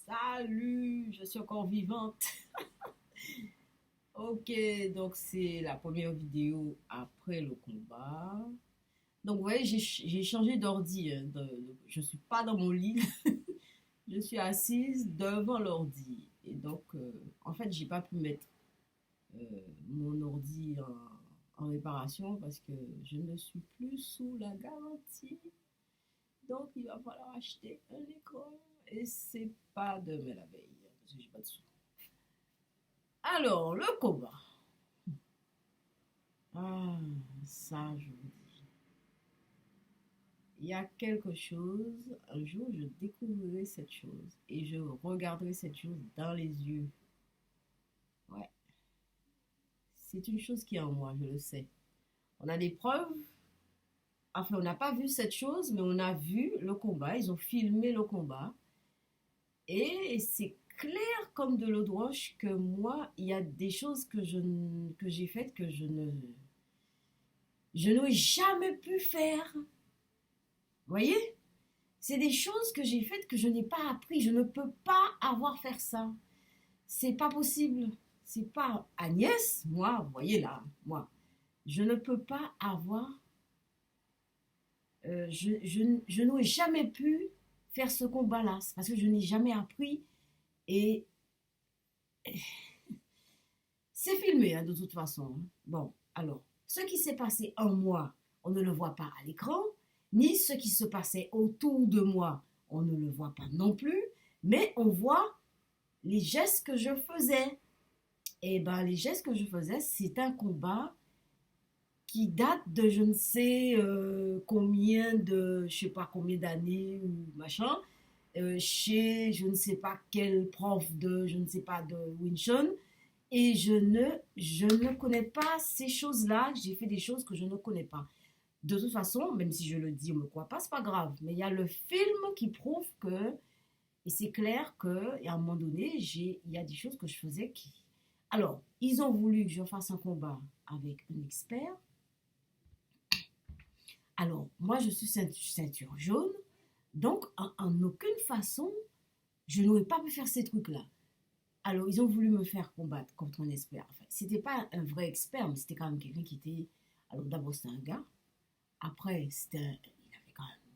Salut, je suis encore vivante. Ok, donc c'est la première vidéo après le combat. Donc, vous voyez, j'ai changé d'ordi, hein, je ne suis pas dans mon lit, je suis assise devant l'ordi. Et donc, en fait, j'ai pas pu mettre euh, mon ordi en réparation parce que je ne suis plus sous la garantie. Donc, il va falloir acheter un écran. Et c'est pas demain la veille, parce que j'ai pas de sous. Alors, le combat. Ah, ça, je vous dis. Il y a quelque chose, un jour, je découvrirai cette chose et je regarderai cette chose dans les yeux. Ouais, c'est une chose qui est en moi, je le sais. On a des preuves. Enfin, on n'a pas vu cette chose, mais on a vu le combat. Ils ont filmé le combat. Et c'est clair comme de l'eau de roche que moi, il y a des choses que j'ai faites que je n'aurais jamais pu faire. Vous voyez? C'est des choses que j'ai faites que je n'ai pas appris. Je ne peux pas avoir fait ça. C'est pas possible. C'est pas Agnès, moi, vous voyez là, moi. Je ne peux pas avoir. Je n'aurais jamais pu faire ce combat-là. C'est parce que je n'ai jamais appris. Et c'est filmé, hein, de toute façon. Bon, alors, ce qui s'est passé en moi, on ne le voit pas à l'écran, ni ce qui se passait autour de moi, on ne le voit pas non plus, mais on voit les gestes que je faisais. Et ben, les gestes que je faisais, c'est un combat qui date de je ne sais combien de, je sais pas combien d'années ou machin, chez je ne sais pas quel prof de, je ne sais pas de Wing Chun. Et je ne connais pas ces choses-là. J'ai fait des choses que je ne connais pas. De toute façon, même si je le dis, on ne me croit pas, c'est pas grave. Mais il y a le film qui prouve que, et c'est clair qu'à un moment donné, il y a des choses que je faisais qui. Alors, ils ont voulu que je fasse un combat avec un expert. Alors, moi, je suis ceinture jaune. Donc, en aucune façon, je n'aurais pas pu faire ces trucs-là. Alors, ils ont voulu me faire combattre contre un expert. Enfin, c'était pas un vrai expert, mais c'était quand même quelqu'un qui était. Alors, d'abord, c'était un gars. Après, il avait quand même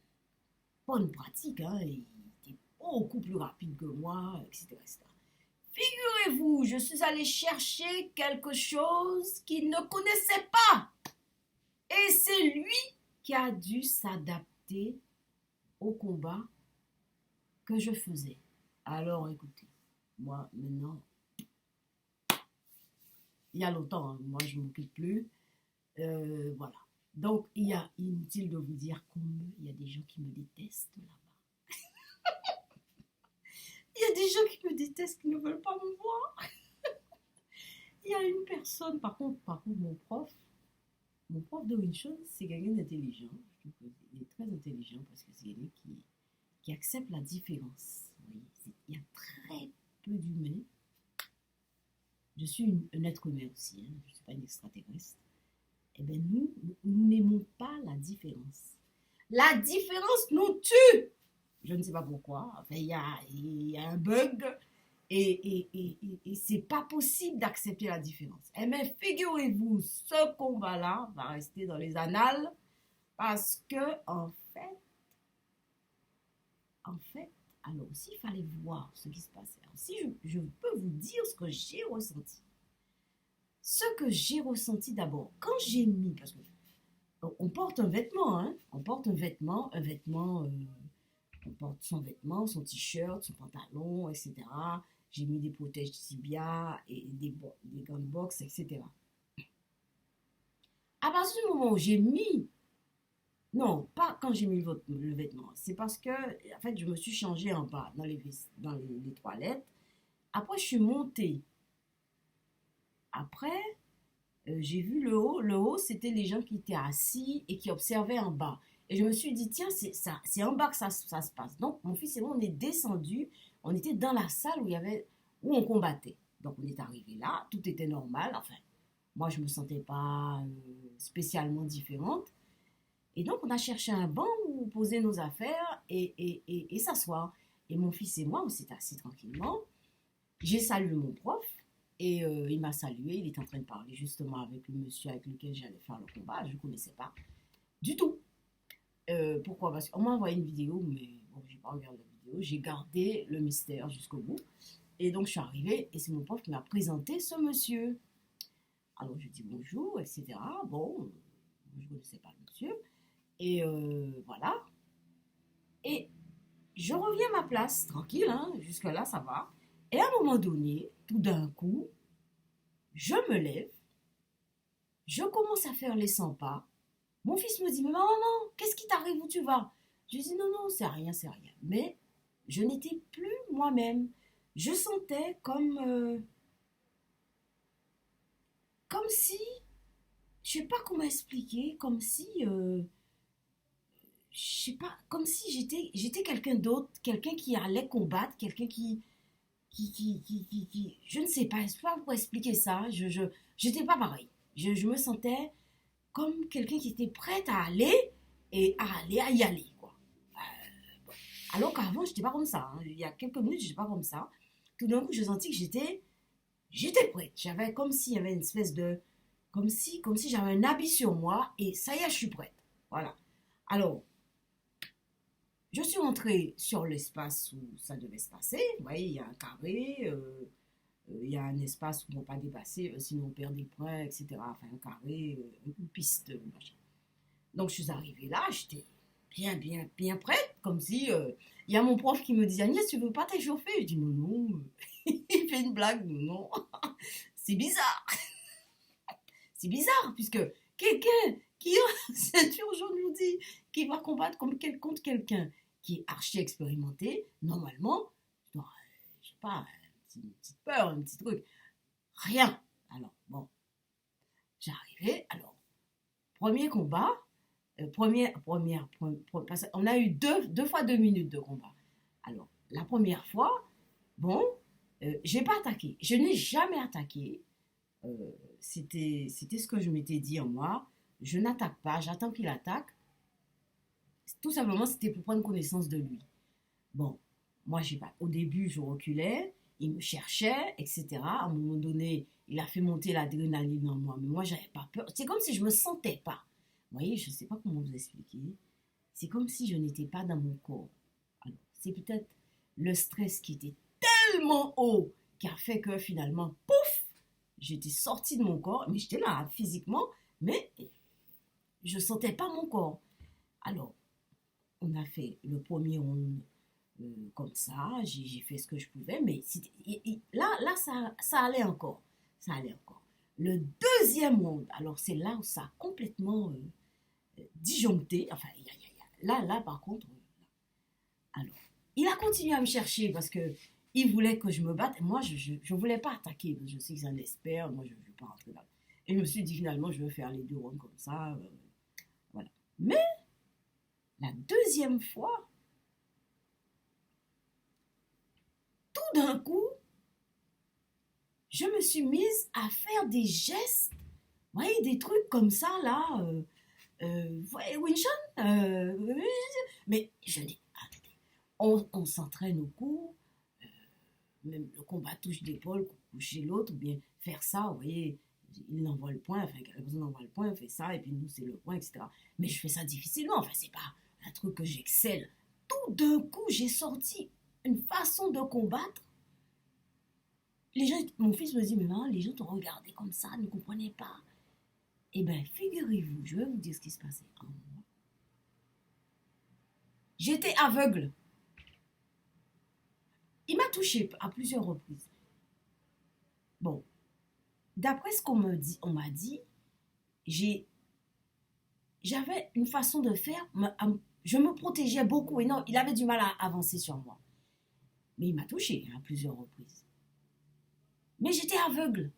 pas une pratique. Hein, il était beaucoup plus rapide que moi, etc., etc. Figurez-vous, je suis allée chercher quelque chose qu'il ne connaissait pas. Et c'est lui qui a dû s'adapter au combat que je faisais. Alors, écoutez, moi, maintenant, il y a longtemps, hein, moi, je ne m'occupe plus. Voilà. Donc, il y a inutile de vous dire qu'il y a des gens qui me détestent là-bas. Il y a des gens qui me détestent, qui ne veulent pas me voir. Il y a une personne, par contre, mon prof de Wing Chun, c'est quelqu'un d'intelligent. Je trouve qu'il est très intelligent parce que c'est quelqu'un qui accepte la différence. Oui, il y a très peu d'humains. Je suis un être humain aussi, hein, je ne suis pas une extraterrestre. Eh bien, nous n'aimons pas la différence. La différence nous tue. Je ne sais pas pourquoi. Enfin, il y a un bug et c'est pas possible d'accepter la différence. Eh bien, figurez-vous, ce combat-là va rester dans les annales parce que, en fait, alors aussi, il fallait voir ce qui se passait. Alors, si je peux vous dire ce que j'ai ressenti. Ce que j'ai ressenti d'abord, quand j'ai mis, parce que on porte un vêtement, hein, on porte un vêtement, on porte son vêtement, son t-shirt, son pantalon, etc. J'ai mis des protèges tibia et des gants de boxe, etc. À partir du moment où j'ai mis, non, pas quand j'ai mis le vêtement, c'est parce que, en fait, je me suis changée en bas dans les toilettes. Après, je suis montée. Après, j'ai vu le haut. Le haut, c'était les gens qui étaient assis et qui observaient en bas. Et je me suis dit, tiens, c'est en bas que ça se passe. Donc, mon fils et moi, on est descendus. On était dans la salle où on combattait. Donc, on est arrivé là. Tout était normal. Enfin, moi, je ne me sentais pas spécialement différente. Et donc, on a cherché un banc où poser nos affaires et s'asseoir. Et mon fils et moi, on s'est assis tranquillement. J'ai salué mon prof et il m'a salué. Il était en train de parler justement avec le monsieur avec lequel j'allais faire le combat. Je ne connaissais pas du tout. Pourquoi? Parce qu'on m'a envoyé une vidéo, mais bon, j'ai pas regardé la vidéo. J'ai gardé le mystère jusqu'au bout. Et donc, je suis arrivée et c'est mon prof qui m'a présenté ce monsieur. Alors, je dis bonjour, etc. Bon, je ne connaissais pas le monsieur. Et voilà. Et je reviens à ma place, tranquille, hein, jusque-là, ça va. Et à un moment donné, tout d'un coup, je me lève, je commence à faire les 100 pas. Mon fils me dit, mais maman, qu'est-ce qui t'arrive, où tu vas? Je dis, non, non, c'est rien, c'est rien. Mais je n'étais plus moi-même. Je sentais comme si, je sais pas comment expliquer, comme si, je sais pas, comme si j'étais quelqu'un d'autre, quelqu'un qui allait combattre, quelqu'un je ne sais pas, je ne sais pas pourquoi expliquer ça, j'étais pas pareil. Je me sentais comme quelqu'un qui était prête à aller et à y aller, quoi. Bon. Alors qu'avant, j'étais pas comme ça, hein. Il y a quelques minutes, j'étais pas comme ça. Tout d'un coup, j'ai senti que j'étais prête. J'avais comme s'il y avait une espèce de, comme si j'avais un habit sur moi et ça y est, je suis prête. Voilà. Alors, je suis rentrée sur l'espace où ça devait se passer. Vous voyez, il y a un carré, il y a un espace où on ne peut pas dépasser, sinon on perd des points, etc. Enfin, un carré, une piste, machin. Donc, je suis arrivée là, j'étais bien prête, comme si il y a mon prof qui me dit Agnès, tu ne veux pas t'échauffer? Je dis non, non. Il fait une blague, non, non. C'est bizarre. C'est bizarre, puisque quelqu'un qui a ceinture jaune nous dit qu'il va combattre contre quelqu'un qui est archi expérimenté, normalement, je dois, je sais pas, une petite peur, un petit truc. Rien. Alors, bon, j'arrivais. Alors, premier combat, parce qu'on a eu deux fois 2 minutes de combat. Alors, la première fois, bon, j'ai pas attaqué. Je n'ai jamais attaqué. C'était ce que je m'étais dit en moi. Je n'attaque pas, j'attends qu'il attaque. Tout simplement, c'était pour prendre connaissance de lui. Bon, moi, j'ai pas. Au début, je reculais, il me cherchait, etc. À un moment donné, il a fait monter l'adrénaline en moi, mais moi, j'avais pas peur. C'est comme si je me sentais pas. Vous voyez, je ne sais pas comment vous expliquer. C'est comme si je n'étais pas dans mon corps. Alors, c'est peut-être le stress qui était tellement haut qui a fait que finalement, pouf, j'étais sortie de mon corps, mais j'étais là physiquement, mais je ne sentais pas mon corps. Alors, on a fait le premier round comme ça, j'ai fait ce que je pouvais, mais là ça allait encore. Ça allait encore. Le deuxième round, alors c'est là où ça a complètement disjoncté. Enfin, là par contre, alors, il a continué à me chercher parce que il voulait que je me batte. Moi, je voulais pas attaquer. Je sais que c'est un expert. Moi, je ne veux pas rentrer là. Et je me suis dit finalement, je vais faire les 2 rounds comme ça. Voilà. Mais la deuxième fois, tout d'un coup, je me suis mise à faire des gestes, vous voyez, des trucs comme ça, là. Vous voyez, Winchon mais je dis, attendez, on s'entraîne au cours, même le combat touche d'épaule, coucher l'autre, ou bien faire ça, vous voyez, il envoie le point, enfin, la personne envoie le point, on fait ça, et puis nous, c'est le point, etc. Mais je fais ça difficilement, enfin, c'est pas un truc que j'excelle. Tout d'un coup, j'ai sorti une façon de combattre. Les gens, mon fils me dit, mais maman, les gens t'ont regardé comme ça, ne comprenaient pas. Eh bien, figurez-vous, je vais vous dire ce qui se passait en moi. J'étais aveugle. Il m'a touché à plusieurs reprises. Bon, d'après ce qu'on m'a dit, j'avais une façon de faire, je me protégeais beaucoup et non, il avait du mal à avancer sur moi. Mais il m'a touché à plusieurs reprises. Mais j'étais aveugle.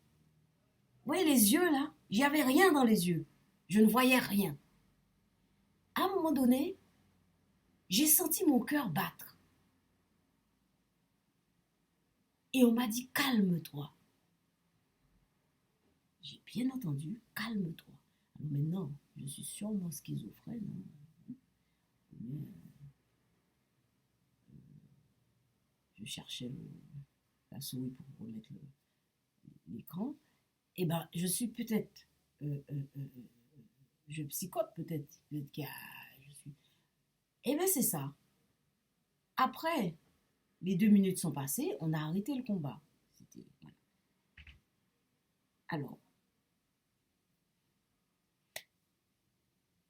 Vous voyez les yeux là? J'y avais rien dans les yeux. Je ne voyais rien. À un moment donné, j'ai senti mon cœur battre. Et on m'a dit, calme-toi. J'ai bien entendu, calme-toi. Alors maintenant, je suis sûrement schizophrène. Hein. Mais, je cherchais la souris pour remettre l'écran. Eh ben, je suis peut-être, je psychote peut-être, peut-être qu'il y a, je suis. Eh ben, c'est ça. Après, les 2 minutes sont passées, on a arrêté le combat. Voilà. Alors,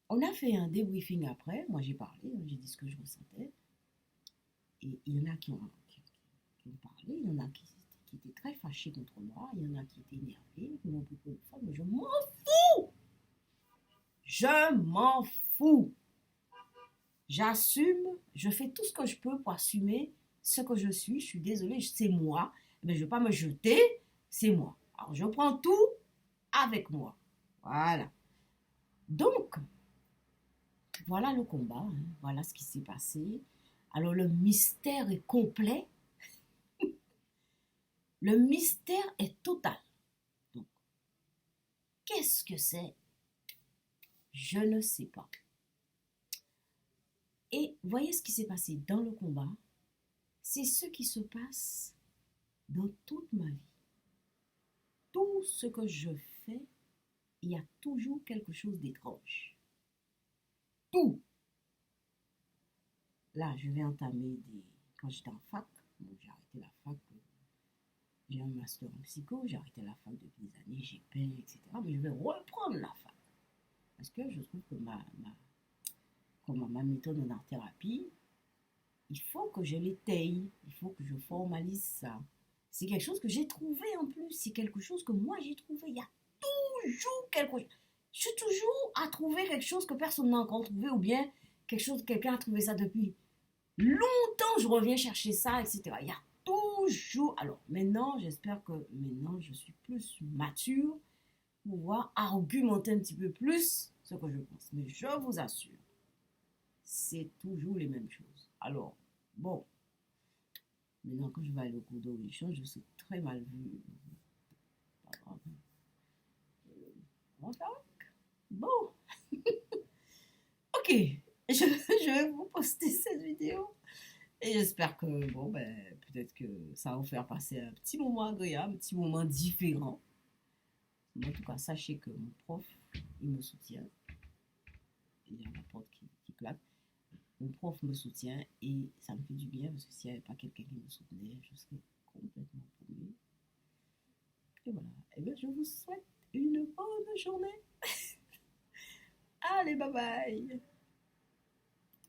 on a fait un débriefing après. Moi, j'ai parlé, j'ai dit ce que je ressentais. Et il y en a qui ont parlé, il y en a qui étaient très fâchés contre moi, il y en a qui étaient énervés, qui m'ont pris pour une femme, mais je m'en fous! Je m'en fous! J'assume, je fais tout ce que je peux pour assumer ce que je suis désolée, c'est moi, mais je ne vais pas me jeter, c'est moi. Alors je prends tout avec moi. Voilà. Donc, voilà le combat, hein. Voilà ce qui s'est passé. Alors le mystère est complet, le mystère est total. Donc, qu'est-ce que c'est? Je ne sais pas. Et voyez ce qui s'est passé dans le combat, c'est ce qui se passe dans toute ma vie. Tout ce que je fais, il y a toujours quelque chose d'étrange. Tout. Là, je vais entamer quand j'étais en fac, donc j'ai arrêté la fac, j'ai un master en psycho, j'ai arrêté la fac depuis des années, j'ai peint, etc. Mais je vais reprendre la fac. Parce que je trouve que ma méthode en art-thérapie, il faut que je l'étaye, il faut que je formalise ça. C'est quelque chose que j'ai trouvé en plus, c'est quelque chose que moi j'ai trouvé. Il y a toujours quelque chose. Je suis toujours à trouver quelque chose que personne n'a encore trouvé ou bien quelqu'un a trouvé ça depuis longtemps, je reviens chercher ça, etc. Il y a toujours. Alors maintenant, j'espère que maintenant je suis plus mature pour pouvoir argumenter un petit peu plus ce que je pense. Mais je vous assure, c'est toujours les mêmes choses. Alors, bon, maintenant quand je vais aller au cours d'origine, je suis très mal vue. Pas grave. On va faire avec. Bon, ok, je vais vous poster cette vidéo. Et j'espère que, bon, ben, peut-être que ça va vous faire passer un petit moment agréable, un petit moment différent. Mais en tout cas, sachez que mon prof, il me soutient. Il y a la porte qui claque. Mon prof me soutient et ça me fait du bien parce que s'il n'y avait pas quelqu'un qui me soutenait, je serais complètement paumée. Et voilà. Et bien, je vous souhaite une bonne journée. Allez, bye bye.